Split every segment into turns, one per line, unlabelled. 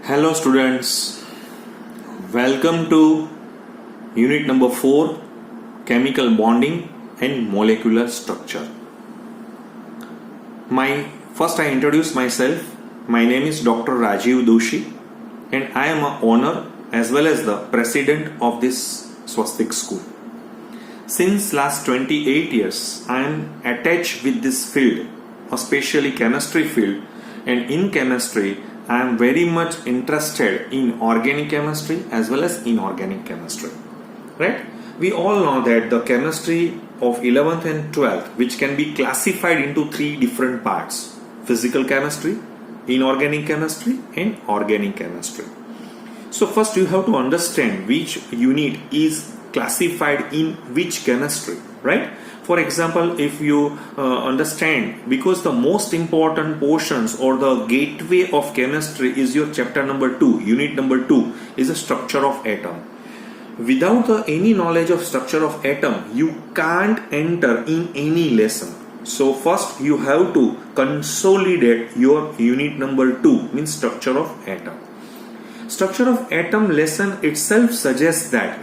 Hello students, welcome to unit number 4, chemical bonding and molecular structure. I introduce myself. My name is Dr. Rajiv Doshi and I am an owner as well as the president of this Swastik school. Since last 28 years, I am attached with this field, especially chemistry field, and in chemistry I am very much interested in organic chemistry as well as inorganic chemistry. Right? We all know that the chemistry of 11th and 12th, which can be classified into 3 different parts: physical chemistry, inorganic chemistry and organic chemistry. So first you have to understand which unit is classified in which chemistry, right? For example, if you understand, because the most important portions or the gateway of chemistry is your chapter number 2, unit number 2 is the structure of atom. Without any knowledge of structure of atom, you can't enter in any lesson. So first you have to consolidate your unit number 2, means structure of atom. Structure of atom lesson itself suggests that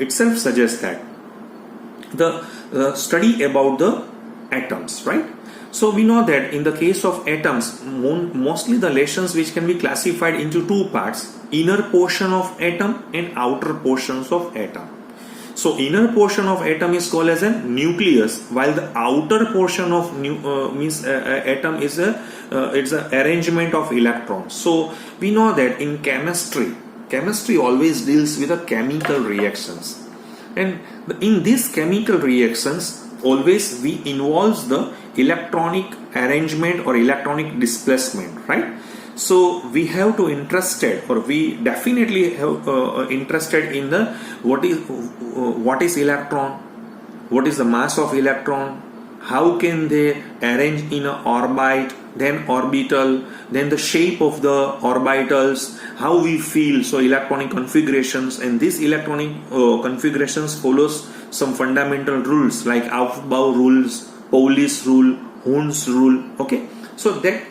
the study about the atoms, right? So we know that in the case of atoms, mostly the lessons which can be classified into 2 parts: inner portion of atom and outer portions of atom. So inner portion of atom is called as a nucleus, while the outer portion of atom is it's an arrangement of electrons. So we know that in chemistry always deals with the chemical reactions, and in these chemical reactions always we involves the electronic arrangement or electronic displacement, right? So we have to we definitely have interested in the what is electron, what is the mass of electron, how can they arrange in an orbit, then orbital, then the shape of the orbitals, how we feel, so electronic configurations, and these electronic configurations follows some fundamental rules like Aufbau rules, Pauli's rule, Hund's rule. Okay, so that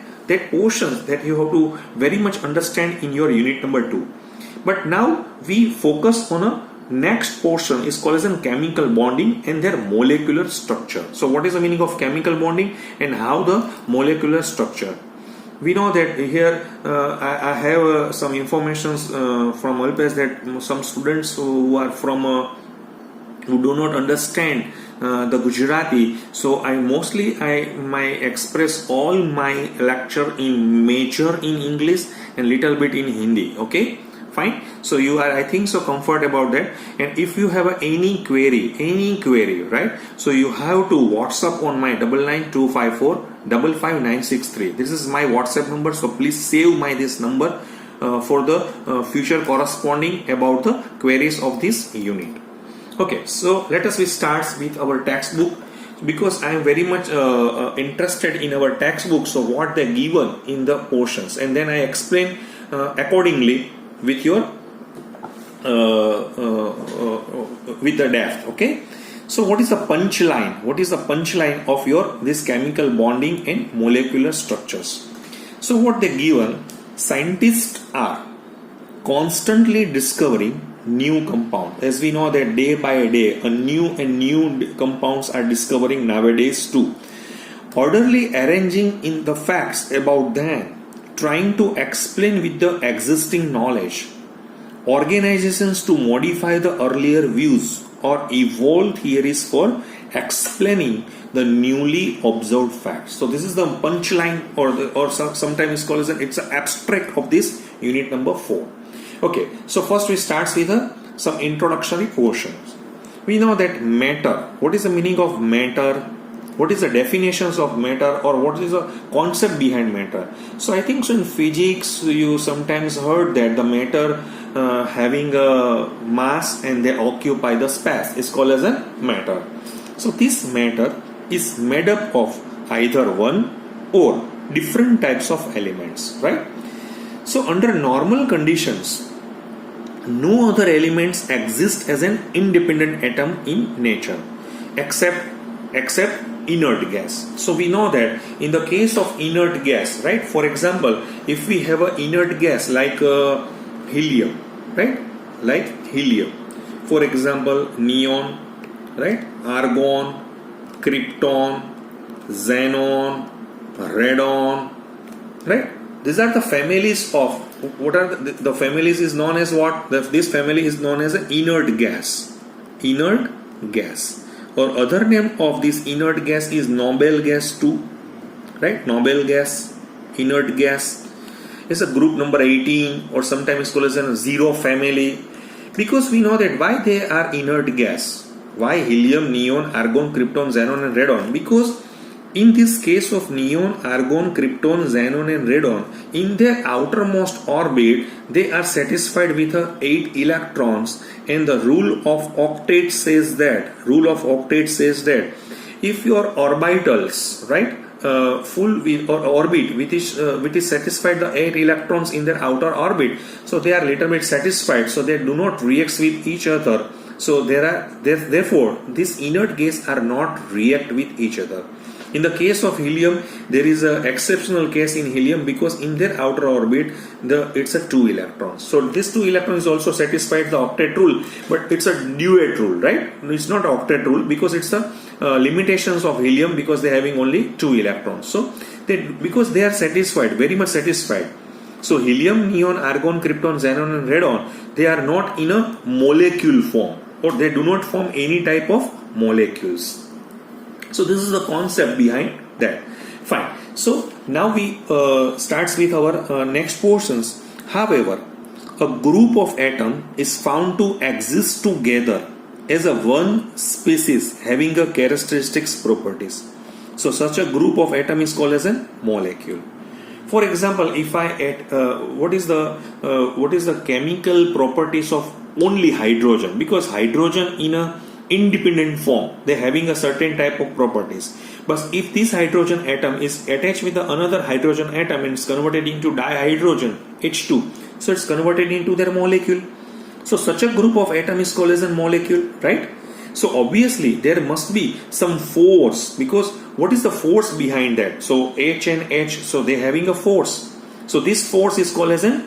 portion that you have to very much understand in your unit number 2. But now we focus on a next portion is called as a chemical bonding and their molecular structure. So what is the meaning of chemical bonding and how the molecular structure? We know that here I have some information from Alpes that some students who are from who do not understand the Gujarati, so I might express all my lecture in major in English and little bit in Hindi. Okay, fine. So you are, I think, so comfort about that. And if you have any query, right? So you have to WhatsApp on my 9925455963. 55963. This is my WhatsApp number. So please save this number for the future corresponding about the queries of this unit. Okay, so let us start with our textbook, because I am very much interested in our textbook. So what they given in the portions, and then I explain accordingly with your with the depth. Okay, so what is the punchline? What is the punchline of your this chemical bonding and molecular structures? So what they given, scientists are constantly discovering new compound. As we know that day by day a new compounds are discovering nowadays too, orderly arranging in the facts about them, trying to explain with the existing knowledge, organizations to modify the earlier views or evolve theories for explaining the newly observed facts. So this is the punchline, or sometimes called as it's an abstract of this unit number 4. Okay, so first we start with some introductory portions. We know that matter. What is the meaning of matter? What is the definitions of matter, or what is the concept behind matter? So I think so in physics you sometimes heard that the matter having a mass and they occupy the space is called as a matter. So this matter is made up of either one or different types of elements, right? So under normal conditions, no other elements exist as an independent atom in nature except inert gas. So we know that in the case of inert gas, right? For example, if we have an inert gas like helium, right? Like helium. For example, neon, right? Argon, krypton, xenon, radon, right? These are the families of what are the families is known as what? This family is known as an inert gas. Inert gas. Or other name of this inert gas is Nobel gas too, right? Nobel gas, inert gas. It's a group number 18 or sometimes called as a zero family, because we know that why they are inert gas. Why helium, neon, argon, krypton, xenon and radon? Because in this case of neon, argon, krypton, xenon and radon, in their outermost orbit, they are satisfied with 8 electrons, and the rule of octet says that if your orbitals, right, full with, or orbit which is satisfied the 8 electrons in their outer orbit, so they are little bit satisfied, so they do not react with each other. So therefore these inert gas are not react with each other. In the case of helium, there is an exceptional case in helium because in their outer orbit, it's a 2 electrons. So this 2 electrons also satisfied the octet rule, but it's a duet rule, right? It's not octet rule because it's the limitations of helium, because they're having only 2 electrons. So because they are satisfied, very much satisfied. So helium, neon, argon, krypton, xenon and radon, they are not in a molecule form, or they do not form any type of molecules. So this is the concept behind that. Fine. So now we starts with our next portions. However, a group of atom is found to exist together as a one species having a characteristics properties. So such a group of atom is called as a molecule. For example, if I what is the chemical properties of only hydrogen? Because hydrogen in a independent form, they're having a certain type of properties. But if this hydrogen atom is attached with another hydrogen atom and is converted into dihydrogen H2, so it's converted into their molecule. So such a group of atom is called as a molecule, right? So obviously there must be some force, because what is the force behind that? So H and H, so they're having a force. So this force is called as a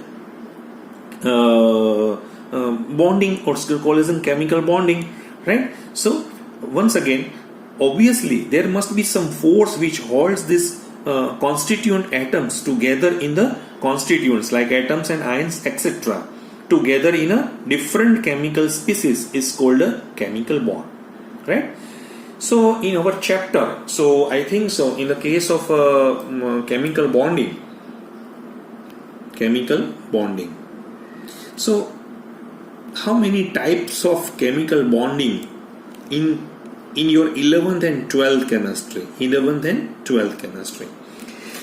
bonding, or called as a chemical bonding. Right? So once again, obviously there must be some force which holds these constituent atoms together in the constituents like atoms and ions, etc. together in a different chemical species is called a chemical bond. Right? So in our chapter, so I think so in the case of chemical bonding. So how many types of chemical bonding in your 11th and 12th chemistry?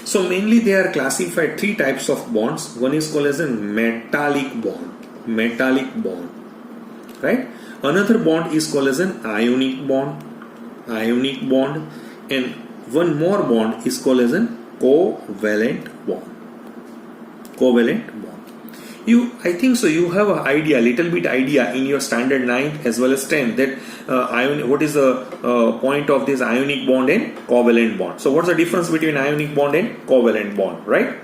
So mainly they are classified 3 types of bonds. One is called as a metallic bond, right? Another bond is called as an ionic bond, and one more bond is called as a covalent bond. I think so you have a little bit idea in your standard 9th as well as 10th that what is the point of this ionic bond and covalent bond. So what's the difference between ionic bond and covalent bond, right?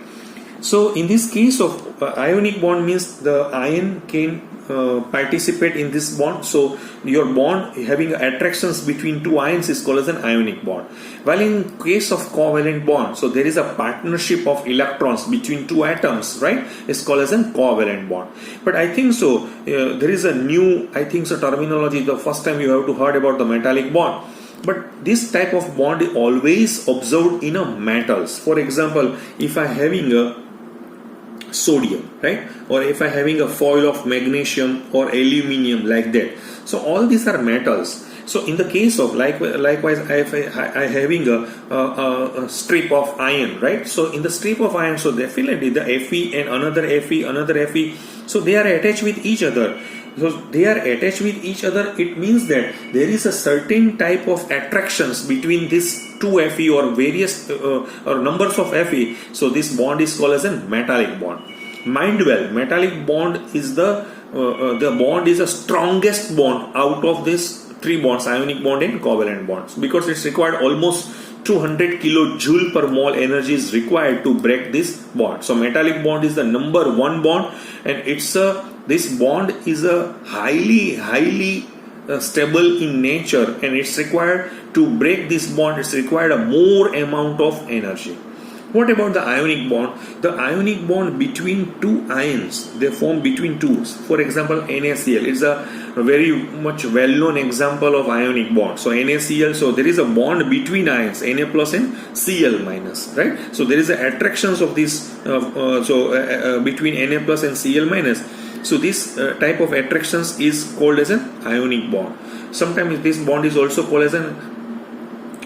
So in this case of ionic bond means the ion can participate in this bond. So your bond having attractions between 2 ions is called as an ionic bond. While in case of covalent bond, so there is a partnership of electrons between 2 atoms, right? It's called as a covalent bond. But I think so there is a new terminology. The first time you have to heard about the metallic bond. But this type of bond is always observed in a metals. For example, if I having a sodium, right, or if I having a foil of magnesium or aluminium, like that, so all these are metals. So in the case of likewise I having a strip of iron, right? So in the strip of iron, so definitely the Fe and another Fe, so they are attached with each other. So they are attached with each other, it means that there is a certain type of attractions between these 2 Fe or various or numbers of Fe. So this bond is called as a metallic bond. Mind well, metallic bond is the bond is the strongest bond out of these 3 bonds, ionic bond and covalent bonds, because it's required almost 200 kilojoule per mole energy is required to break this bond. So metallic bond is the number one bond, and this bond is a highly stable in nature, and it's required to break this bond. It's required a more amount of energy. What about the ionic bond? The ionic bond between two ions, they form between two. For example, NaCl is a very much well-known example of ionic bond. So NaCl, so there is a bond between ions, Na plus and Cl minus, right? So there is a attractions of this, between Na plus and Cl minus. So this type of attractions is called as an ionic bond. Sometimes this bond is also called as an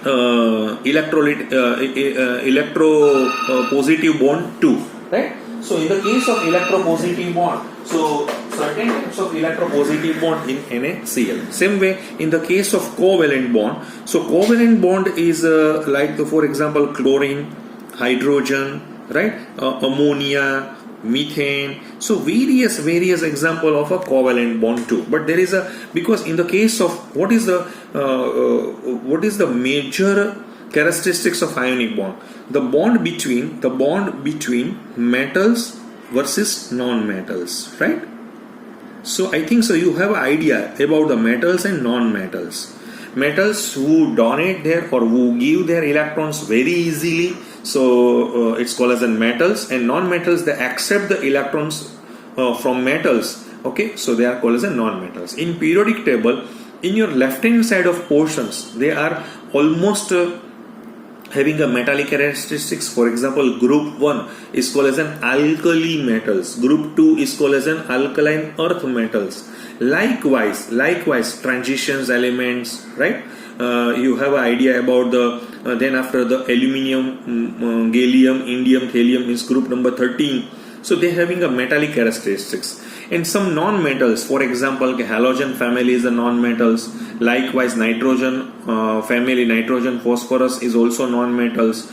electropositive bond too, right? So in the case of electropositive bond, so certain types of electropositive bond in NaCl. Same way in the case of covalent bond. So covalent bond is like for example chlorine, hydrogen, right? Ammonia, methane. So various example of a covalent bond too. But there is because in the case of what is the major characteristics of ionic bond? The bond between metals versus non-metals, right? So I think so you have an idea about the metals and non-metals. Metals who donate their or who give their electrons very easily, so it's called as metals, and non-metals, they accept the electrons from metals, okay, so they are called as non-metals. In periodic table, in your left hand side of portions, they are almost having a metallic characteristics. For example, group 1 is called as an alkali metals, group 2 is called as an alkaline earth metals. Likewise transitions elements, right? You have an idea about the then after the aluminium, gallium, indium, thallium is group number 13. So they are having a metallic characteristics. And some non-metals, for example, halogen family is a non-metals. Likewise, nitrogen family, nitrogen, phosphorus is also non-metals.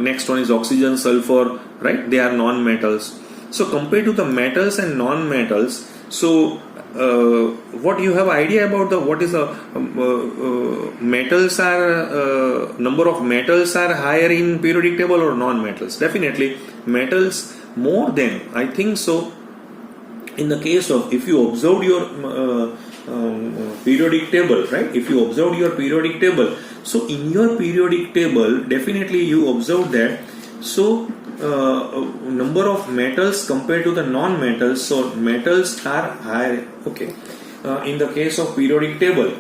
Next one is oxygen, sulfur, right? They are non-metals. So compared to the metals and non-metals, so what you have idea about the what is the metals are number of metals are higher in periodic table or non-metals? Definitely metals more than, I think so. In the case of, if you observe your periodic table, right? If you observe your periodic table, so in your periodic table, definitely you observe that. So number of metals compared to the non-metals, so metals are higher, okay, in the case of periodic table,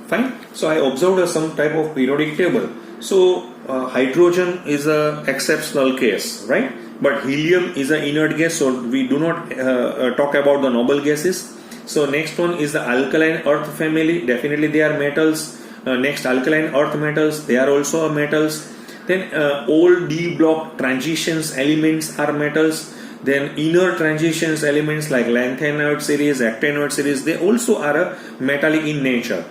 fine. So I observed some type of periodic table. So hydrogen is a exceptional case, right? But helium is an inert gas, so we do not talk about the noble gases. So next one is the alkaline earth family, definitely they are metals. Next, alkaline earth metals, they are also metals. Then old D block transitions elements are metals. Then inner transitions elements like lanthanoid series, actinoid series, they also are a metallic in nature.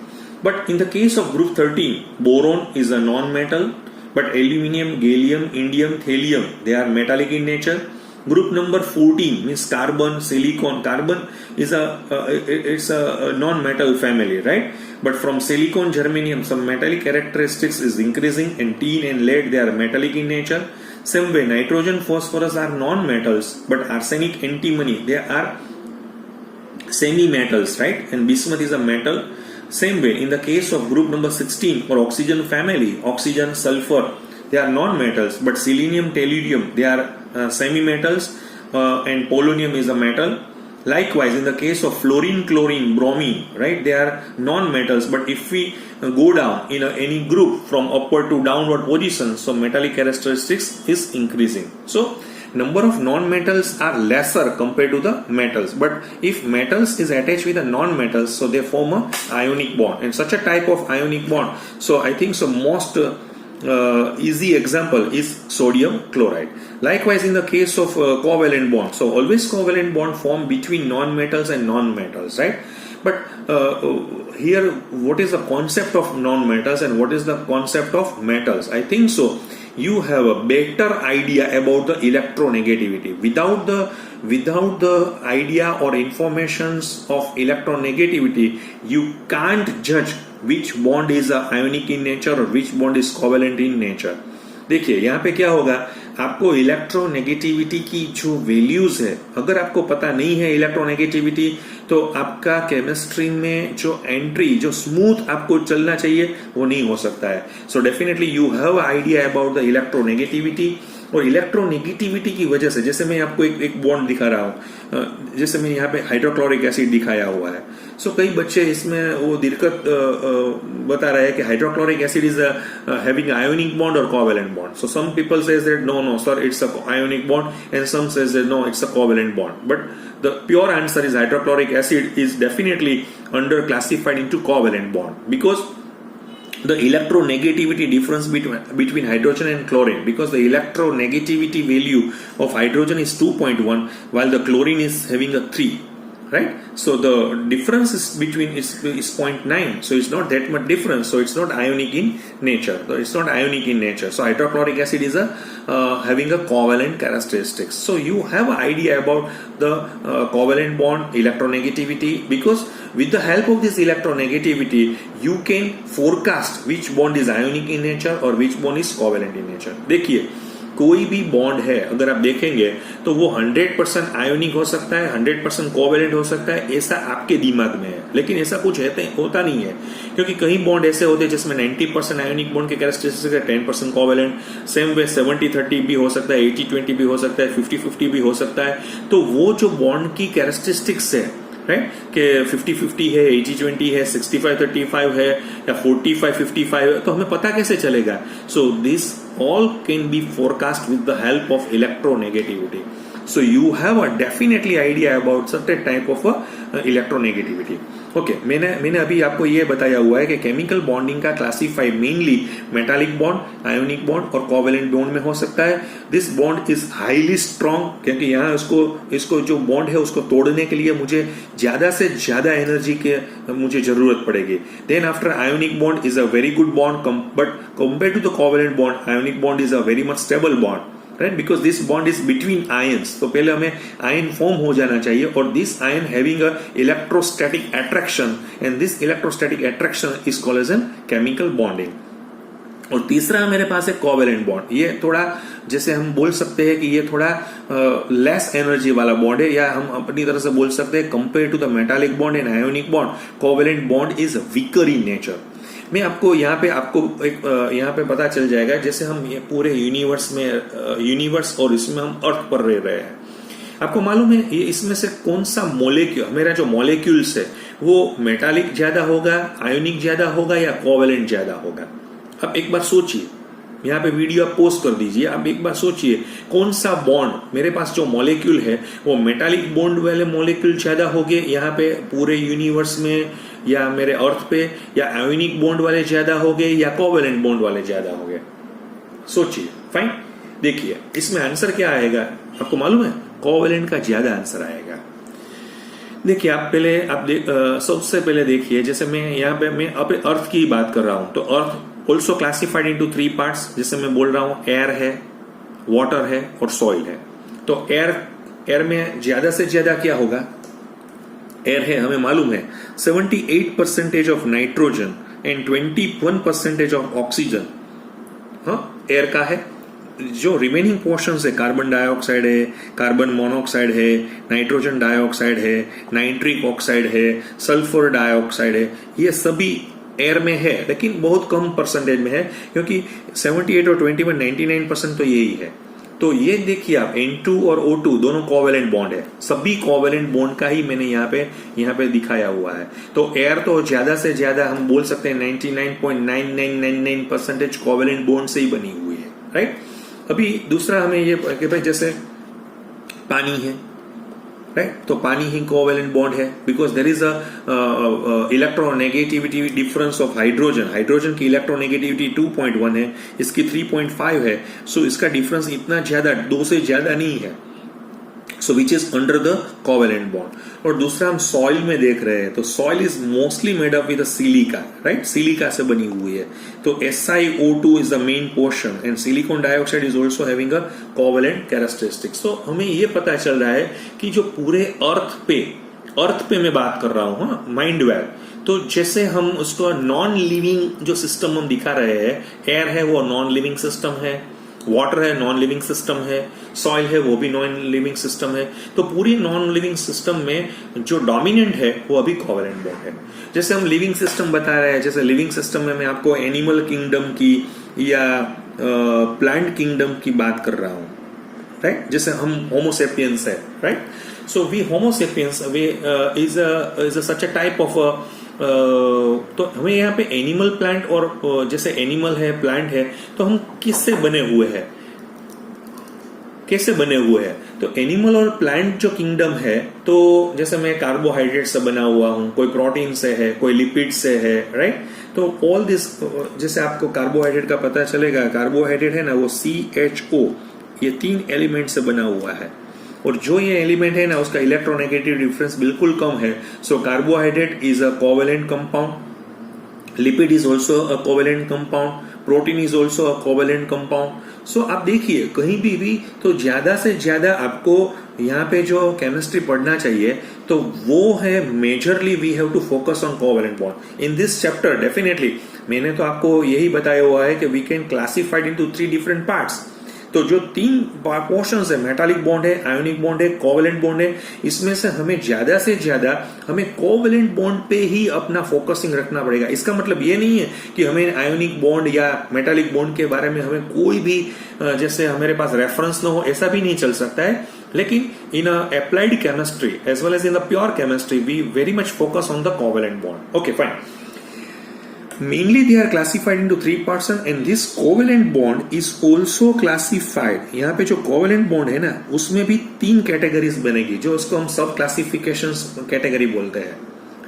But in the case of group 13, boron is a non-metal, but aluminium, gallium, indium, thallium, they are metallic in nature. Group number 14 means carbon, silicon. Carbon is it's a non-metal family, right? But from silicon, germanium, some metallic characteristics is increasing, and tin and lead, they are metallic in nature. Same way, nitrogen, phosphorus are non-metals, but arsenic, antimony, they are semi-metals, right? And bismuth is a metal. Same way, in the case of group number 16 or oxygen family, oxygen, sulfur, they are non-metals, but selenium, tellurium, they are semi-metals, and polonium is a metal. Likewise, in the case of fluorine, chlorine, bromine, right, they are non-metals, but if we go down in any group from upward to downward position, so metallic characteristics is increasing. So number of non-metals are lesser compared to the metals, but if metals is attached with the non-metals, so they form a ionic bond, and such a type of ionic bond, so I think so most easy example is sodium chloride. Likewise, in the case of covalent bond, so always covalent bond form between non-metals and non-metals, right? But here, what is the concept of non-metals and what is the concept of metals? I think so you have a better idea about the electronegativity. Without the idea or informations of electronegativity, you can't judge which bond is ionic in nature और which bond is covalent in nature. देखिए यहाँ पे क्या होगा, आपको electronegativity की जो values है, अगर आपको पता नहीं है इलेक्ट्रोनेगेटिविटी, तो आपका केमिस्ट्री में जो एंट्री, जो स्मूथ आपको चलना चाहिए, वो नहीं हो सकता है। So definitely you have idea about the electronegativity. और इलेक्ट्रोनेगेटिविटी की वजह से, जैसे मैं आपको एक बॉन्ड दिखा रहा हूं, जैसे मैं यहाँ पे हाइड्रोक्लोरिक एसिड दिखाया हुआ है। सो कई बच्चे इसमें वो दिक्कत बता रहे हैं कि hydrochloric acid is having ionic bond और covalent bond. So some people says that no sir it's a ionic bond and some says that no it's a covalent bond, but the pure answer is hydrochloric acid is definitely under classified into covalent bond, because the electronegativity difference between hydrogen and chlorine, because the electronegativity value of hydrogen is 2.1 while the chlorine is having a 3, right? So the difference is between is 0.9, so it's not that much difference, so it's not ionic in nature. So it's not ionic in nature. So hydrochloric acid is having a covalent characteristics. So you have an idea about the covalent bond electronegativity, because with the help of this electronegativity you can forecast which bond is ionic in nature or which bond is covalent in nature. देखिए कोई भी bond है अगर आप देखेंगे तो वो 100% ionic हो सकता है, 100% कोवेलेंट हो सकता है, ऐसा आपके दिमाग में है। लेकिन ऐसा कुछ होता नहीं है, क्योंकि कई बॉन्ड ऐसे होते हैं जिसमें 90% आयोनिक बॉन्ड के कैरेक्टरिस्टिक्स है, 10% कोवेलेंट। सेम वे 70-30 भी हो सकता है, 80-20 भी हो सकता है, 50-50 भी हो सकता है। तो वो जो बॉन्ड की कैरेक्टरिस्टिक्स है, राइट, कि 50-50 है, 80-20 है, 65-35 है या 45-55 है, तो हमें पता कैसे चलेगा? So this all can be forecast with the help of electronegativity. So you have a definitely idea about certain type of electronegativity. Okay, मैंने अभी आपको ये बताया हुआ है कि केमिकल बॉन्डिंग का classify mainly metallic bond, ionic bond और कोवेलेंट बॉन्ड में हो सकता है। This bond is highly strong, क्योंकि यहाँ इसको जो बॉन्ड है उसको तोड़ने के लिए मुझे ज्यादा से ज्यादा एनर्जी के मुझे जरूरत पड़ेगी। Then after ionic bond is a very good bond, but compare to the covalent bond ionic bond is a very much stable bond, right, because this bond is between ions. तो पहले हमें ion form हो जाना चाहिए, और this ion having a electrostatic attraction, and this electrostatic attraction is called as an chemical bonding. और तीसरा मेरे पास है कोवेलेंट बॉन्ड। ये थोड़ा जैसे हम बोल सकते हैं कि ये थोड़ा लेस एनर्जी वाला बॉन्ड है, या हम अपनी तरह से बोल सकते हैं compare to the metallic bond and ionic bond, covalent bond is weaker in nature. मैं आपको यहाँ पे पता चल जाएगा, जैसे हम ये पूरे यूनिवर्स और इसमें हम अर्थ पर रह रहे हैं। आपको मालूम है ये इसमें से कौन सा मॉलिक्यूल, मेरा जो मॉलिक्यूल्स है वो मेटालिक ज्यादा होगा, आयोनिक ज्यादा होगा या कोवेलेंट ज्यादा होगा? अब एक बार सोचिए, यहाँ पे वीडियो आप पोस्ट कर दीजिए, आप एक बार सोचिए कौन सा बॉन्ड मेरे पास जो मॉलिक्यूल है वो मेटालिक बॉन्ड वाले मॉलिक्यूल ज्यादा होंगे यहाँ पे पूरे यूनिवर्स में, या मेरे अर्थ पे, या आयोनिक बॉन्ड वाले ज्यादा होंगे या कोवेलेंट बॉन्ड वाले ज्यादा होंगे? सोचिए। फाइन, देखिए इसमें आंसर क्या आएगा आपको मालूम है? कोवेलेंट का ज्यादा आंसर आएगा। देखिए सबसे पहले देखिए, जैसे मैं यहाँ पे मैं अपने अर्थ की बात कर रहा हूं, तो अर्थ ऑल्सो क्लासिफाइड इनटू 3 पार्ट्स। जैसे मैं बोल रहा हूं एयर है, वाटर है और सॉइल है। तो एयर में ज्यादा से ज्यादा क्या होगा? एयर है, हमें मालूम है 78% of nitrogen and 21% of oxygen air का है। जो रिमेनिंग पोर्शंस है, कार्बन डाइऑक्साइड है, कार्बन मोनोऑक्साइड है, नाइट्रोजन डाइऑक्साइड है, नाइट्रिक ऑक्साइड है, सल्फर डाइऑक्साइड है, ये सभी एयर में है, लेकिन बहुत कम परसेंटेज में है, क्योंकि 78 और 21 99% तो यही है। तो ये देखिए आप N2 और O2 दोनों कोवेलेंट बॉन्ड है, सभी कोवेलेंट बॉन्ड का ही मैंने यहाँ पे दिखाया हुआ है। तो एयर तो ज्यादा से ज्यादा हम बोल सकते हैं 99.9999% कोवेलेंट बॉन्ड से ही बनी हुई है, राइट। अभी दूसरा हमें ये कि भाई जैसे पानी है, राइट, तो पानी ही कोवेलेंट बॉन्ड है, because there is a electronegativity difference of hydrogen की इलेक्ट्रोनेगेटिविटी 2.1 है, इसकी 3.5 है। सो इसका डिफरेंस इतना ज्यादा 2 से ज्यादा नहीं है, so which is under the covalent bond. और दूसरा हम सॉइल में देख रहे हैं, तो soil is mostly made up with silica, right, silica से बनी हुई है। तो SiO2 is the main portion and silicon dioxide is also having a covalent characteristics. तो हमें ये पता चल रहा है कि जो पूरे अर्थ पे मैं बात कर रहा हूं, माइंड वेल, तो जैसे हम उसको नॉन लिविंग जो सिस्टम हम दिखा रहे हैं, एयर है वो नॉन लिविंग सिस्टम है, वाटर है नॉन लिविंग सिस्टम है, सॉइल है वो भी नॉन लिविंग सिस्टम है। तो पूरी नॉन लिविंग सिस्टम में जो डोमिनेंट है वो अभी कोवेलेंट बॉन्ड है। जैसे हम लिविंग सिस्टम बता रहे हैं, जैसे लिविंग सिस्टम में मैं आपको एनिमल किंगडम की या प्लांट किंगडम की बात कर रहा हूं, राइट? जैसे हम होमोसेपियंस है, right? So we homo sapiens way is such a type of तो हमें यहाँ पे एनिमल प्लांट और जैसे एनिमल है प्लांट है तो हम किससे बने हुए हैं, कैसे बने हुए हैं? तो एनिमल और प्लांट जो किंगडम है, तो जैसे मैं कार्बोहाइड्रेट से बना हुआ हूं, कोई प्रोटीन से है, कोई लिपिड से है, राइट? तो ऑल दिस, जैसे आपको कार्बोहाइड्रेट का पता चलेगा, कार्बोहाइड्रेट है ना वो CHO, ये 3 एलिमेंट से बना हुआ है। और जो ये एलिमेंट है ना उसका इलेक्ट्रोनेगेटिव डिफरेंस बिल्कुल कम है। So carbohydrate is a covalent compound, lipid is also a covalent compound, protein is also a covalent compound. So आप देखिए कहीं भी तो ज्यादा से ज्यादा आपको यहाँ पे जो केमिस्ट्री पढ़ना चाहिए तो वो है majorly we have to focus on covalent bond in this chapter. Definitely मैंने तो आपको यही बताया हुआ है कि we can classified into 3 different parts. तो जो 3 पोर्शंस है, मेटालिक बॉन्ड है, आयोनिक बॉन्ड है, कोवेलेंट बॉन्ड है, इसमें से हमें ज्यादा से ज्यादा हमें कोवेलेंट बॉन्ड पे ही अपना फोकसिंग रखना पड़ेगा। इसका मतलब ये नहीं है कि हमें आयोनिक बॉन्ड या मेटालिक बॉन्ड के बारे में हमें कोई भी जैसे हमारे पास रेफरेंस न हो, ऐसा भी नहीं चल सकता है। लेकिन in applied chemistry as well as in the pure chemistry we very much focus on the covalent bond. Okay fine. Mainly they are classified into 3 parts and this covalent bond is also classified। यहाँ पे जो covalent bond है ना उसमें भी 3 categories बनेगी, जो उसको हम सब क्लासिफिकेशन कैटेगरी बोलते हैं,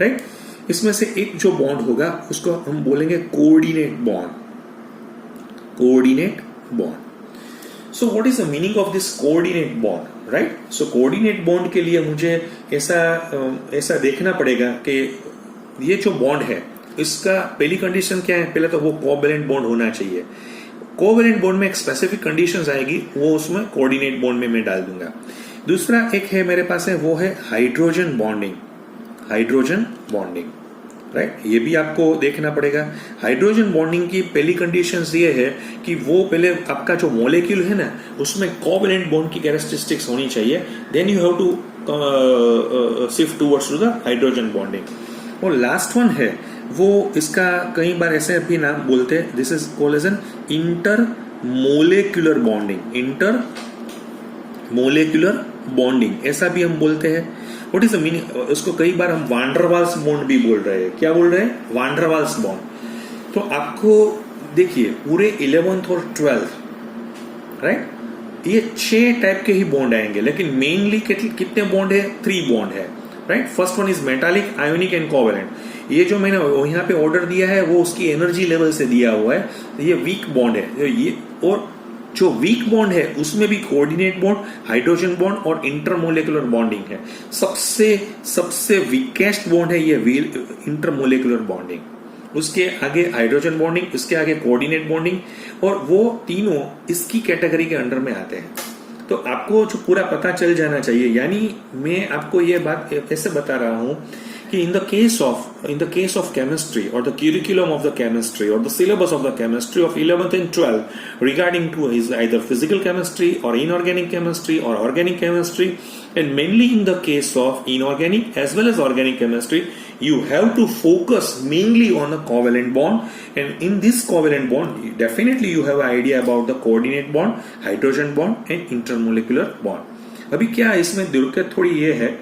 राइट? इसमें से एक जो बॉन्ड होगा उसको हम बोलेंगे coordinate bond. Coordinate bond. So what is the meaning of this coordinate bond, right? So coordinate bond के लिए मुझे ऐसा देखना पड़ेगा कि ये जो बॉन्ड है इसका पहली कंडीशन क्या है? पहले तो वो कोवेलेंट बॉन्ड होना चाहिए। कोवेलेंट बॉन्ड में एक स्पेसिफिक कंडीशंस आएगी, वो उसमें कोऑर्डिनेट बॉन्ड में मैं डाल दूंगा। दूसरा एक है मेरे पास है, वो है hydrogen bonding. Hydrogen bonding, right? ये भी आपको देखना पड़ेगा। हाइड्रोजन बॉन्डिंग की पहली कंडीशंस ये है कि वो पहले आपका जो मॉलिक्यूल है ना उसमें कोवेलेंट बॉन्ड की कैरेक्टरिस्टिक्स होनी चाहिए, then you have to shift towards to the hydrogen bonding. और लास्ट वन है वो, इसका कई बार ऐसे भी नाम बोलते हैं, this is called as an intermolecular bonding. Intermolecular bonding ऐसा भी हम बोलते हैं। What is the meaning? उसको कई बार हम वांडरवाल्स बॉन्ड भी बोल रहे हैं। क्या बोल रहे हैं? वांडरवाल्स बॉन्ड। तो आपको देखिए पूरे 11th और 12th, राइट, ये 6 टाइप के ही बॉन्ड आएंगे, लेकिन मेनली कितने बॉन्ड है? 3 बॉन्ड है, right? First one is metallic, ionic and covalent. ये जो मैंने यहाँ पे ऑर्डर दिया है वो उसकी एनर्जी लेवल से दिया हुआ है, ये वीक बॉन्ड है ये। और जो वीक बॉन्ड है उसमें भी कोऑर्डिनेट बॉन्ड, हाइड्रोजन बॉन्ड और इंटरमोलेकुलर बॉन्डिंग है। सबसे वीकेस्ट बॉन्ड है ये इंटरमोलेकुलर बॉन्डिंग। उसके आगे हाइड्रोजन बॉन्डिंग, इसके आगे कोऑर्डिनेट बॉन्डिंग, और वो तीनों इसकी कैटेगरी के अंडर में आते हैं। तो आपको जो पूरा पता चल जाना चाहिए, यानी मैं आपको ये बात ऐसे बता रहा हूं कि in the case of chemistry or the curriculum of the chemistry or the syllabus of the chemistry of 11th and 12th regarding to is either physical chemistry or inorganic chemistry or organic chemistry, and mainly in the case of inorganic as well as organic chemistry you have to focus mainly on a covalent bond, and in this covalent bond definitely you have an idea about the coordinate bond, hydrogen bond and intermolecular bond। अभी क्या इसमें दिक्कत थोड़ी ये है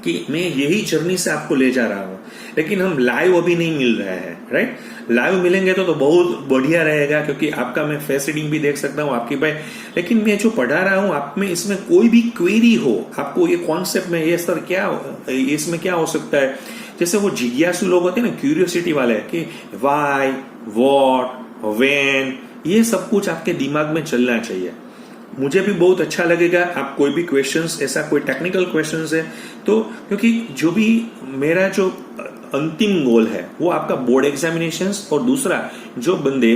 कि मैं यही जर्नी से आपको ले जा रहा हूं, लेकिन हम लाइव अभी नहीं मिल रहे हैं, राइट? लाइव मिलेंगे तो बहुत बढ़िया रहेगा, क्योंकि आपका मैं फेस रीडिंग भी देख सकता हूं आपकी भाई। लेकिन मैं जो पढ़ा रहा हूं आप में इसमें कोई भी क्वेरी हो, आपको ये कॉन्सेप्ट में ये सर क्या इसमें क्या हो सकता है, जैसे वो जिज्ञासु लोग होते हैं ना, क्यूरियोसिटी वाले, कि वाई, व्हाट, व्हेन, ये सब कुछ आपके दिमाग में चलना चाहिए। मुझे भी बहुत अच्छा लगेगा आप कोई भी क्वेश्चंस, ऐसा कोई टेक्निकल क्वेश्चंस है तो, क्योंकि जो भी मेरा जो अंतिम गोल है वो आपका बोर्ड एग्जामिनेशंस, और दूसरा जो बंदे,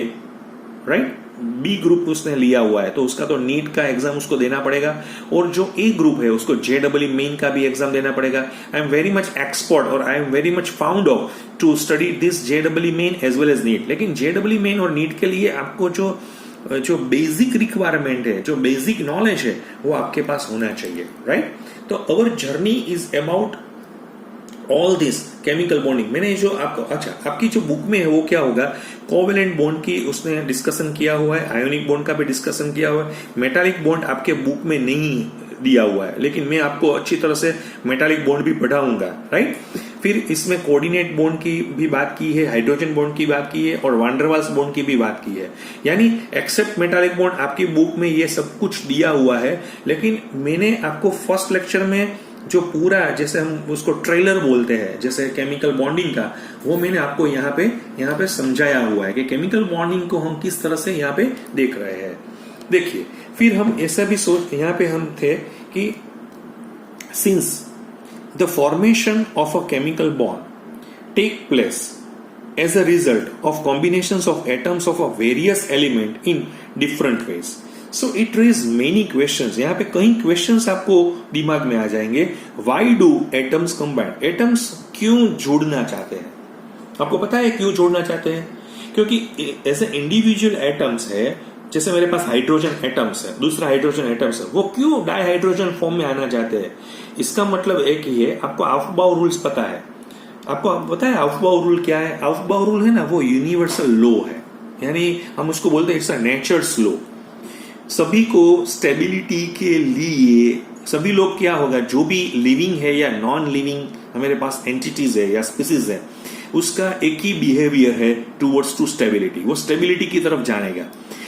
राइट, बी ग्रुप उसने लिया हुआ है तो उसका तो नीट का एग्जाम उसको देना पड़ेगा, और जो ए ग्रुप है उसको JEE मेन का भी एग्जाम देना पड़ेगा। I am very much expert और I am very much fond of to study this JEE main as well as NEET. लेकिन JEE मेन और नीट के लिए आपको जो बेसिक रिक्वायरमेंट है, जो बेसिक नॉलेज है, वो आपके पास होना चाहिए, राइट। तो our journey is about all this chemical bonding. मैंने जो आपकी जो बुक में है वो क्या होगा, कोवेलेंट बॉन्ड की उसने डिस्कशन किया हुआ है, आयोनिक बॉन्ड का भी डिस्कशन किया हुआ है। मेटालिक बॉन्ड आपके बुक में नहीं दिया हुआ है, लेकिन मैं आपको अच्छी तरह से मेटालिक बॉन्ड भी पढ़ाऊंगा, राइट। फिर इसमें कोऑर्डिनेट बॉन्ड की भी बात की है, हाइड्रोजन बॉन्ड की बात की है, और वांडरवाल्स बॉन्ड की भी बात की है। यानी एक्सेप्ट मेटालिक बॉन्ड आपकी बुक में ये सब कुछ दिया हुआ है, लेकिन मैंने आपको फर्स्ट लेक्चर में जो पूरा, जैसे हम उसको ट्रेलर बोलते हैं, जैसे केमिकल बॉन्डिंग का, वो मैंने आपको यहाँ पे समझाया हुआ है कि केमिकल बॉन्डिंग को हम किस तरह से यहाँ पे देख रहे हैं। देखिए, फिर हम ऐसा भी यहाँ पे हम थे कि since the formation of a chemical bond take place as a result of combinations of atoms of a various element in different ways, so it raises many questions। यहाँ पे कई questions आपको दिमाग में आ जाएंगे। Why do atoms combine? Atoms क्यों जोड़ना चाहते हैं? आपको पता है क्यों जोड़ना चाहते हैं? क्योंकि ऐसे इंडिविजुअल एटम्स है, जैसे मेरे पास हाइड्रोजन एटम्स है, दूसरा हाइड्रोजन एटम्स है, वो क्यों डाइहाइड्रोजन फॉर्म में आना चाहते हैं? इसका मतलब एक ही है, आपको आउफबाउ रूल्स पता है। आपको पता है आउफबाउ रूल क्या है? आउफबाउ रूल है ना, वो यूनिवर्सल लॉ है, यानी हम उसको बोलते हैं इट्स अ नेचर्स लॉ। सभी को स्टेबिलिटी के लिए, सभी लोग क्या होगा, जो भी लिविंग है या नॉन लिविंग हमारे पास एंटिटीज है या स्पीसीज है, उसका एक ही बिहेवियर है टूवर्ड्स टू स्टेबिलिटी, वो स्टेबिलिटी की तरफ जानेगा।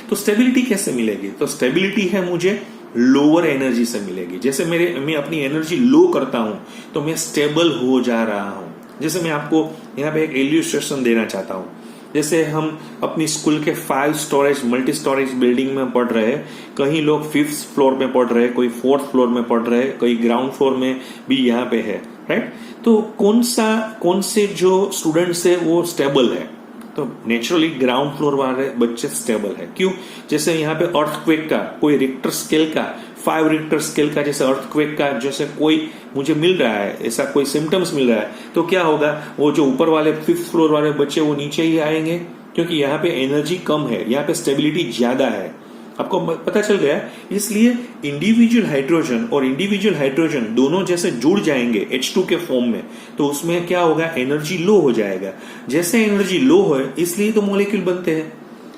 तो स्टेबिलिटी कैसे मिलेगी? तो स्टेबिलिटी है मुझे लोअर एनर्जी से मिलेगी। जैसे मैं अपनी एनर्जी लो करता हूं तो मैं स्टेबल हो जा रहा हूं। जैसे मैं आपको यहाँ पे एक इल्यूस्ट्रेशन देना चाहता हूं। जैसे हम अपनी स्कूल के 5 स्टोरेज मल्टी स्टोरेज बिल्डिंग में पढ़ रहे हैं, कहीं लोग 5th फ्लोर में पढ़ रहे हैं, कोई 4th फ्लोर में पढ़ रहे हैं, कोई ग्राउंड फ्लोर में भी यहाँ पे है, राइट। तो कौन से जो स्टूडेंट्स है वो स्टेबल है? तो नेचुरली ग्राउंड फ्लोर वाले बच्चे स्टेबल है। क्यों? जैसे यहाँ पे अर्थक्वेक का कोई रिक्टर स्केल का 5 रिक्टर स्केल का जैसे अर्थक्वेक का जैसे कोई मुझे मिल रहा है, ऐसा कोई सिम्टम्स मिल रहा है, तो क्या होगा, वो जो ऊपर वाले 5th फ्लोर वाले बच्चे वो नीचे ही आएंगे, क्योंकि यहाँ पे एनर्जी कम है, यहाँ पे स्टेबिलिटी ज्यादा है। आपको पता चल गया? इसलिए इंडिविजुअल हाइड्रोजन और इंडिविजुअल हाइड्रोजन दोनों जैसे जुड़ जाएंगे H2 के फॉर्म में, तो उसमें क्या होगा, एनर्जी लो हो जाएगा। जैसे एनर्जी लो हो, इसलिए तो मॉलिक्यूल बनते हैं।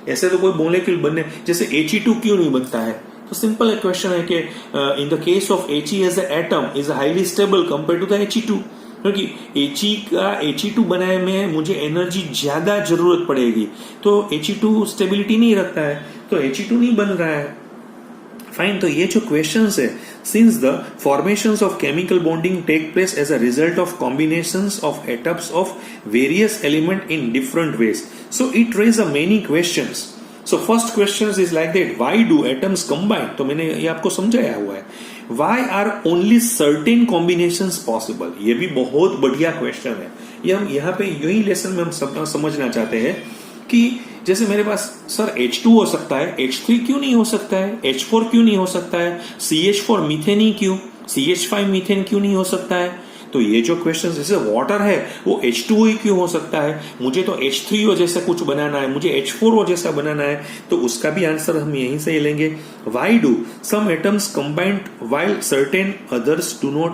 ऐसे तो कोई मॉलिक्यूल बनने, जैसे He2 क्यों नहीं बनता है? तो सिंपल क्वेश्चन है कि in the case of He as a atom is highly stable compare to the He2, क्योंकि He2 बनाने में मुझे एनर्जी ज्यादा जरूरत पड़ेगी, तो He2 स्टेबिलिटी नहीं रखता है, तो He2 नहीं बन रहा है। फाइन, तो ये जो क्वेश्चंस है, since the formations of chemical bonding take place as a result of combinations of atoms of various element in different ways, so it raise a many questions. So first question is like that, why do atoms combine? तो मैंने ये आपको समझाया हुआ है। Why are only certain combinations possible? ये भी बहुत बढ़िया क्वेश्चन है। ये हम यहाँ पे यही लेसन में हम सब समझना चाहते हैं कि जैसे मेरे पास सर H2 हो सकता है, H3 क्यों नहीं हो सकता है, H4 क्यों नहीं हो सकता है, CH4 मीथेन ही क्यों, CH5 मीथेन क्यों नहीं हो सकता है? तो ये जो क्वेश्चन, जैसे वाटर है वो H2O ही क्यों हो सकता है, मुझे तो H3O जैसा कुछ बनाना है, मुझे H4O जैसा बनाना है, तो उसका भी आंसर हम यहीं से लेंगे। Why do some atoms combine while certain others do not?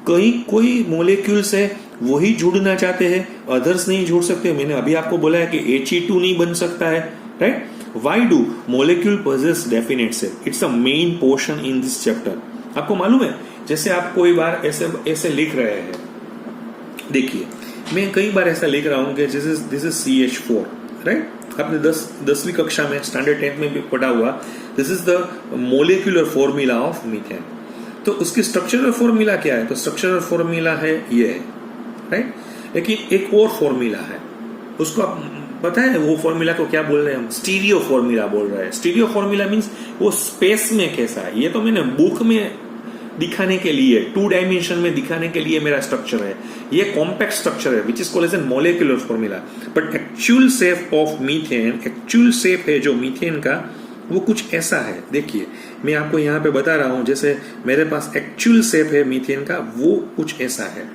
कोई मोलिक्यूल्स है वही जुड़ना चाहते हैं, अदर्स नहीं जुड़ सकते। मैंने अभी आपको बोला है कि He2 नहीं बन सकता है, right. Why do molecule possess definite shape? It's a main portion in this chapter। आपको मालूम है, जैसे आप कोई बार ऐसे लिख रहे हैं, देखिए मैं कई बार ऐसा लिख रहा हूं कि दिस इज CH4, राइट। आपने 10वीं कक्षा में स्टैंडर्ड 10th में भी पढ़ा हुआ, this is the molecular formula of methane. तो उसकी स्ट्रक्चरल फॉर्मूला क्या है? तो स्ट्रक्चरल फॉर्मूला है ये है, राइट। लेकिन एक और फॉर्मूला है, उसको आप पता है वो फॉर्मूला को क्या बोल रहे हैं हम? स्टीरियो फॉर्मूला बोल रहे हैं। स्टीरियो फॉर्मूला मीन्स वो स्पेस में कैसा है, ये तो मैंने बुक में दिखाने के लिए, 2 डायमेंशन में दिखाने के लिए मेरा स्ट्रक्चर है, ये कॉम्पैक्ट स्ट्रक्चर है which is called as an molecular formula. But actual shape of methane, actual shape है जो मीथेन का वो कुछ ऐसा है। देखिए मैं आपको यहाँ पे बता रहा हूं, जैसे मेरे पास एक्चुअल शेप है मीथेन का वो कुछ ऐसा है।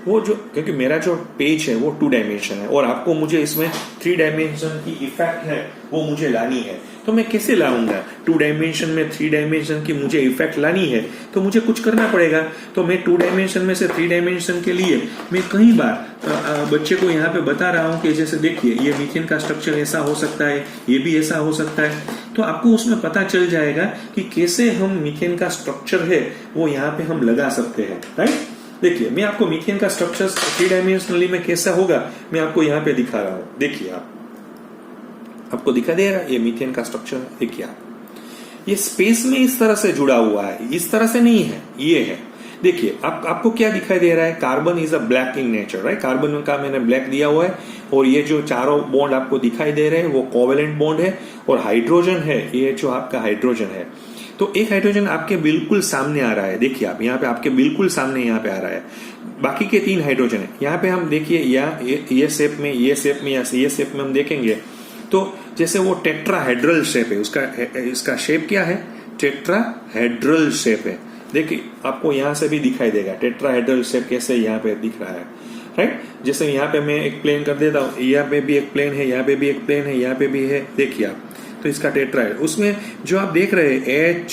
वो जो, क्योंकि मेरा जो पेज है वो 2 डायमेंशन है और आपको मुझे इसमें 3 डायमेंशन की इफेक्ट है वो मुझे लानी है, तो मैं कैसे लाऊंगा? 2 डायमेंशन में 3 डायमेंशन की मुझे इफेक्ट लानी है तो मुझे कुछ करना पड़ेगा। तो मैं 2 डायमेंशन में से 3 डायमेंशन के लिए मैं कई बार बच्चे को यहाँ पे बता रहा हूँ कि जैसे देखिए ये मीथेन का स्ट्रक्चर ऐसा हो सकता है, ये भी ऐसा हो सकता है, तो आपको उसमें पता चल जाएगा कि कैसे हम मीथेन का स्ट्रक्चर है वो यहाँ पे हम लगा सकते हैं, राइट। देखिए मैं आपको मीथेन का स्ट्रक्चर 3 डायमेंशनली में कैसा होगा मैं आपको यहाँ पे दिखा रहा हूँ। देखिए आपको दिखा दे रहा है ये मीथेन का स्ट्रक्चर। देखिए आप ये स्पेस में इस तरह से जुड़ा हुआ है, इस तरह से नहीं है, ये है। देखिए आपको क्या दिखाई दे रहा है? Carbon is a black in nature, right. Carbon का मैंने ब्लैक दिया हुआ है और ये जो चारों बॉन्ड आपको दिखाई दे रहे हैं वो कोवेलेंट बॉन्ड है और हाइड्रोजन है, ये जो आपका हाइड्रोजन है। तो एक हाइड्रोजन आपके बिल्कुल सामने आ रहा है, देखिए आप यहाँ पे आपके बिल्कुल सामने यहाँ पे आ रहा है। बाकी के 3 हाइड्रोजन है यहाँ पे, हम देखिए ये शेप में, ये शेप में या ये शेप में हम देखेंगे तो जैसे वो टेट्राहेड्रल शेप है, इसका शेप क्या है? टेट्राहेड्रल शेप है। देखिए आपको यहाँ से भी दिखाई देगा टेट्राहेड्रल शेप कैसे यहाँ पे दिख रहा है, राइट। जैसे यहाँ पे मैं एक प्लेन कर देता हूँ, यहाँ पे भी एक प्लेन है, यहाँ पे भी एक प्लेन है, यहाँ पे भी है, देखिए आप। तो इसका टेट्रा है, उसमें जो आप देख रहे हैं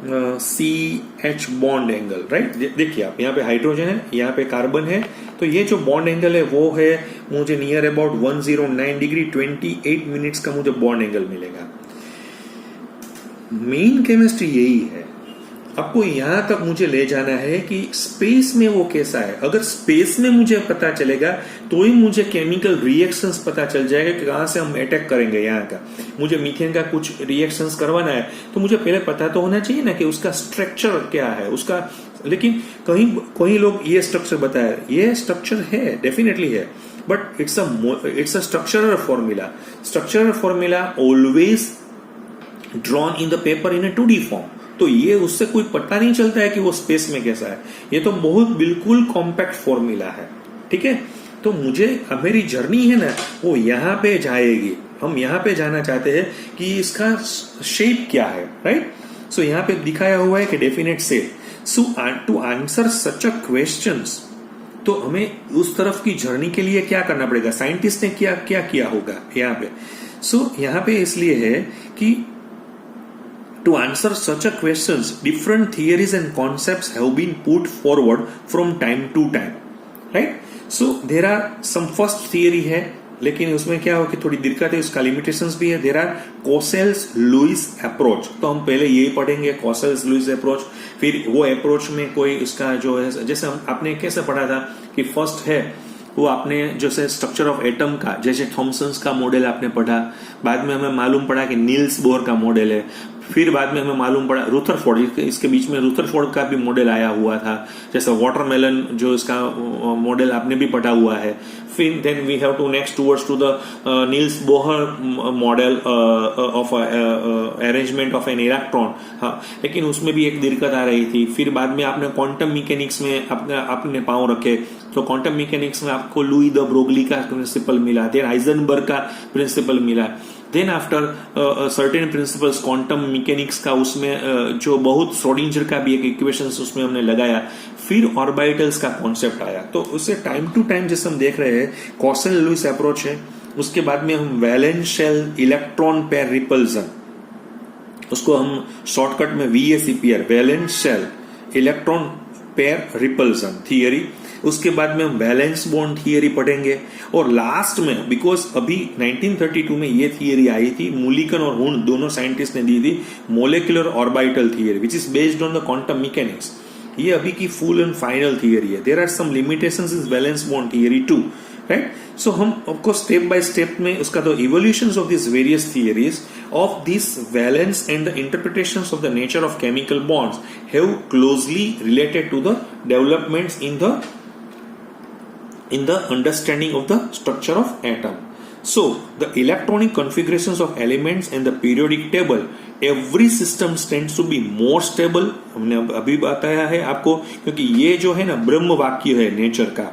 HCH बॉन्ड एंगल, राइट। देखिए आप यहाँ पे हाइड्रोजन है, यहाँ पे कार्बन है, तो ये जो बॉन्ड एंगल है वो है मुझे नियर अबाउट 109 डिग्री 28 मिनट्स का मुझे बॉन्ड एंगल मिलेगा। मेन केमिस्ट्री यही है, आपको यहां तक मुझे ले जाना है कि स्पेस में वो कैसा है। अगर स्पेस में मुझे पता चलेगा तो ही मुझे केमिकल रिएक्शंस पता चल जाएगा कि कहां से हम अटैक करेंगे। यहाँ का मुझे मीथेन का कुछ रिएक्शंस करवाना है तो मुझे पहले पता तो होना चाहिए ना कि उसका स्ट्रक्चर क्या है उसका। लेकिन कहीं लोग ये स्ट्रक्चर बताया, ये स्ट्रक्चर है, डेफिनेटली है, but it's a structural formula. Structural formula always drawn in the paper in A 2D form, तो ये उससे कोई पता नहीं चलता है कि वो स्पेस में कैसा है। ये तो बहुत बिल्कुल कॉम्पैक्ट फॉर्मूला है, ठीक है। तो मुझे मेरी जर्नी है ना वो यहाँ पे जाएगी, हम यहाँ पे जाना चाहते हैं कि इसका शेप क्या है, राइट। सो यहाँ पे दिखाया हुआ है कि definite shape. So to answer such a questions तो हमें उस तरफ की जर्नी के लिए क्या करना पड़ेगा? साइंटिस्ट ने क्या क्या किया होगा यहाँ पे। सो यहाँ पे इसलिए है कि to answer such a questions, different theories and concepts have been put forward from time to time, right? So there are some first theory है, लेकिन उसमें क्या हो कि थोड़ी दिक्कत है, उसका लिमिटेशंस भी है। देर आर कोसेल्स-लुईस अप्रोच, तो हम पहले यही पढ़ेंगे कोसेल्स-लुईस अप्रोच। फिर वो अप्रोच में कोई उसका जो है, जैसे आपने कैसे पढ़ा था कि फर्स्ट है वो आपने जैसे स्ट्रक्चर ऑफ एटम का, जैसे थॉमसन्स का मॉडल आपने पढ़ा, बाद में हमें मालूम पड़ा कि नील्स बोर का मॉडल है, फिर बाद में हमें मालूम पड़ा रुथरफोर्ड, इसके बीच में रुथरफोर्ड का भी मॉडल आया हुआ था, जैसे वाटरमेलन जो इसका मॉडल आपने भी पढ़ा हुआ है। फिर then we have to next towards to the Niels Bohr model of arrangement of an electron. हाँ, लेकिन उसमें भी एक दिक्कत आ रही थी। फिर बाद में आपने क्वांटम मैकेनिक्स में अपने पांव रखे, तो क्वांटम मैकेनिक्स में आपको लुई द ब्रोगली का प्रिंसिपल मिला, देन हाइजेनबर्ग का प्रिंसिपल मिला, then after certain principles quantum mechanics का, उसमें जो बहुत श्रोडिंजर का भी एक इक्वेशंस उसमें हमने लगाया, फिर ऑर्बिटल्स का कॉन्सेप्ट आया। तो उससे टाइम टू टाइम जैसे हम देख रहे हैं कोसेल-लुईस अप्रोच है, उसके बाद में हम valence shell electron pair repulsion, उसको हम शॉर्टकट में VSEPR, valence shell electron pair repulsion theory, उसके बाद में हम वैलेंस बॉन्ड थियरी पढ़ेंगे, और लास्ट में बिकॉज अभी 1932 में ये थियरी आई थी, मूलिकन और हुन दोनों साइंटिस्ट ने दी थी, molecular orbital theory which is based on the quantum mechanics. ये अभी की फुल एंड फाइनल थियरी है। There are some limitations in valence bond theory too, right. So हम आपको स्टेप बाय स्टेप में उसका तो evolutions of this various theories of this valence and the interpretations of the nature of chemical bonds have closely related to the developments in the understanding of the structure of atom. So the electronic configurations of elements and the periodic table, every system tends to be more stable. हमने अभी बताया है आपको, क्योंकि ये जो है ना ब्रह्म वाक्य है नेचर का,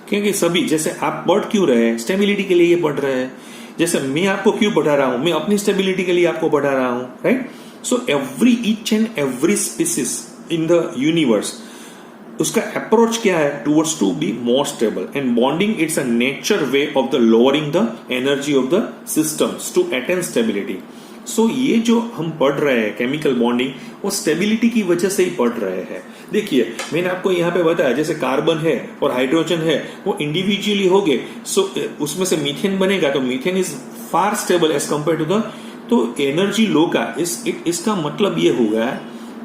क्योंकि सभी, जैसे आप पढ़ क्यों रहे हैं, स्टेबिलिटी के लिए ये पढ़ रहे हैं, जैसे मैं आपको क्यों पढ़ा रहा हूं, मैं अपनी स्टेबिलिटी के लिए आपको पढ़ा रहा हूं, right. So every each and every species in the universe, उसका अप्रोच क्या है, towards to be more stable. And bonding it's a nature way of the lowering the energy of the systems to attain stability. So ये जो हम पढ़ रहे हैं chemical bonding, वो स्टेबिलिटी की वजह से ही पढ़ रहे हैं. देखिए मैंने आपको यहाँ पे बताया, जैसे कार्बन है और हाइड्रोजन है, वो इंडिविजुअली हो गए, सो उसमें से मीथेन बनेगा, तो methane is far stable as compare to the, तो एनर्जी लो का इसका मतलब ये होगा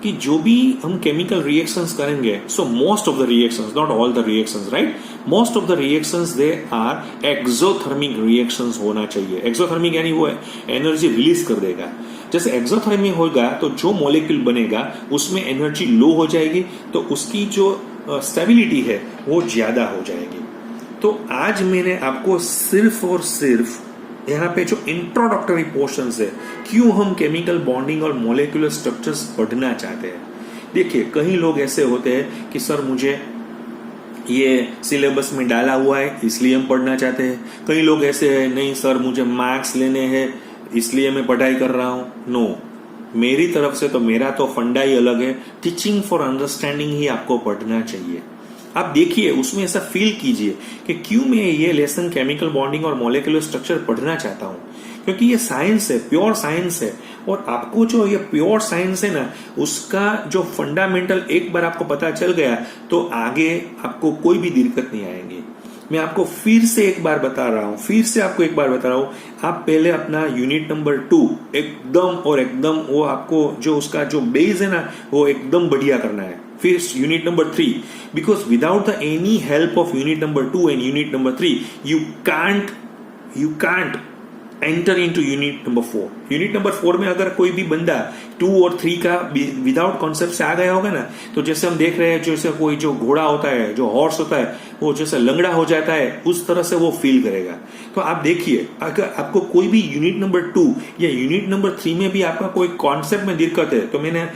कि जो भी हम केमिकल रिएक्शंस करेंगे, so most of the reactions, not all the reactions, right, most of the reactions they are exothermic reactions होना चाहिए. एक्सोथर्मिक यानी वो एनर्जी रिलीज कर देगा. जैसे एक्सोथर्मिक होगा तो जो मॉलिक्यूल बनेगा उसमें एनर्जी लो हो जाएगी, तो उसकी जो स्टेबिलिटी है वो ज्यादा हो जाएगी. तो आज मैंने आपको सिर्फ और सिर्फ यहाँ पे जो इंट्रोडक्टरी पोर्शंस है, क्यों हम केमिकल बॉन्डिंग और मॉलिक्यूलर स्ट्रक्चर्स पढ़ना चाहते हैं. देखिए कई लोग ऐसे होते हैं कि सर मुझे ये सिलेबस में डाला हुआ है इसलिए हम पढ़ना चाहते हैं. कई लोग ऐसे हैं, नहीं सर मुझे मार्क्स लेने हैं इसलिए मैं पढ़ाई कर रहा हूं. नो, मेरी तरफ से तो मेरा तो फंडा ही अलग है. टीचिंग फॉर अंडरस्टैंडिंग ही आपको पढ़ना चाहिए. आप देखिए उसमें ऐसा फील कीजिए कि क्यों मैं ये लेसन केमिकल बॉन्डिंग और मॉलिक्यूलर स्ट्रक्चर पढ़ना चाहता हूं, क्योंकि ये साइंस है, प्योर साइंस है. और आपको जो ये प्योर साइंस है ना, उसका जो फंडामेंटल एक बार आपको पता चल गया तो आगे आपको कोई भी दिक्कत नहीं आएगी. मैं आपको फिर से एक बार बता रहा हूं, आप पहले अपना यूनिट नंबर 2 एकदम वो आपको जो उसका जो बेस है ना वो एकदम बढ़िया करना है. फिर unit number 3, because without the any help of unit number 2 and unit number 3 you can't enter into unit number 4. Unit number 4 में अगर कोई भी बंदा 2 और 3 का विदाउट कॉन्सेप्ट से आ गया होगा ना, तो जैसे हम देख रहे हैं, जैसे कोई जो घोड़ा होता है, जो हॉर्स होता है, वो जैसे लंगड़ा हो जाता है, उस तरह से वो फील करेगा. तो आप देखिए, अगर आपको कोई भी यूनिट नंबर 2 या यूनिट नंबर 3 में भी आपका कोई कॉन्सेप्ट में दिक्कत है, तो मैंने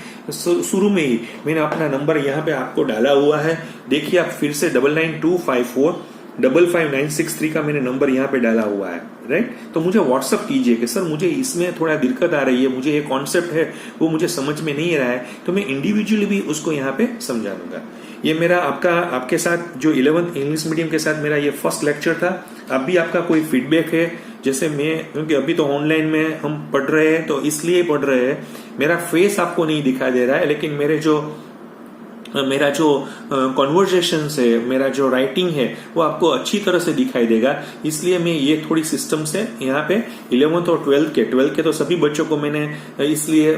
शुरू में ही मैंने अपना नंबर यहाँ पे आपको डाला हुआ है. देखिए आप फिर से 9925455963 का मैंने नंबर यहाँ पे डाला हुआ है, राइट. तो मुझे व्हाट्सअप कीजिए कि सर मुझे इसमें थोड़ा दिक्कत आ रही है, मुझे ये कॉन्सेप्ट है वो मुझे समझ में नहीं आ रहा है, तो मैं इंडिविजुअली भी उसको यहाँ पे समझा दूंगा. ये मेरा आपके साथ जो 11th इंग्लिश मीडियम के साथ मेरा ये फर्स्ट लेक्चर था. अब भी आपका कोई फीडबैक है, जैसे क्योंकि अभी तो ऑनलाइन में हम पढ़ रहे हैं तो इसलिए पढ़ रहे हैं, मेरा फेस आपको नहीं दिखाई दे रहा है, लेकिन मेरा जो कॉन्वर्जेशन है, मेरा जो राइटिंग है वो आपको अच्छी तरह से दिखाई देगा. इसलिए मैं ये थोड़ी सिस्टम से यहाँ पे 11th और 12th के तो सभी बच्चों को मैंने इसलिए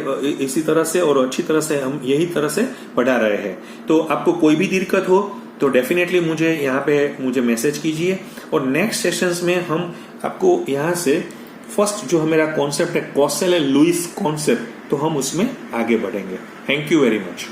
इसी तरह से और अच्छी तरह से हम यही तरह से पढ़ा रहे हैं. तो आपको कोई भी दिक्कत हो तो डेफिनेटली मुझे मैसेज कीजिए, और नेक्स्ट सेशंस में हम आपको यहाँ से फर्स्ट जो मेरा कॉन्सेप्ट है, कॉसेल एंड लुईस कॉन्सेप्ट, तो हम उसमें आगे बढ़ेंगे. Thank you very much.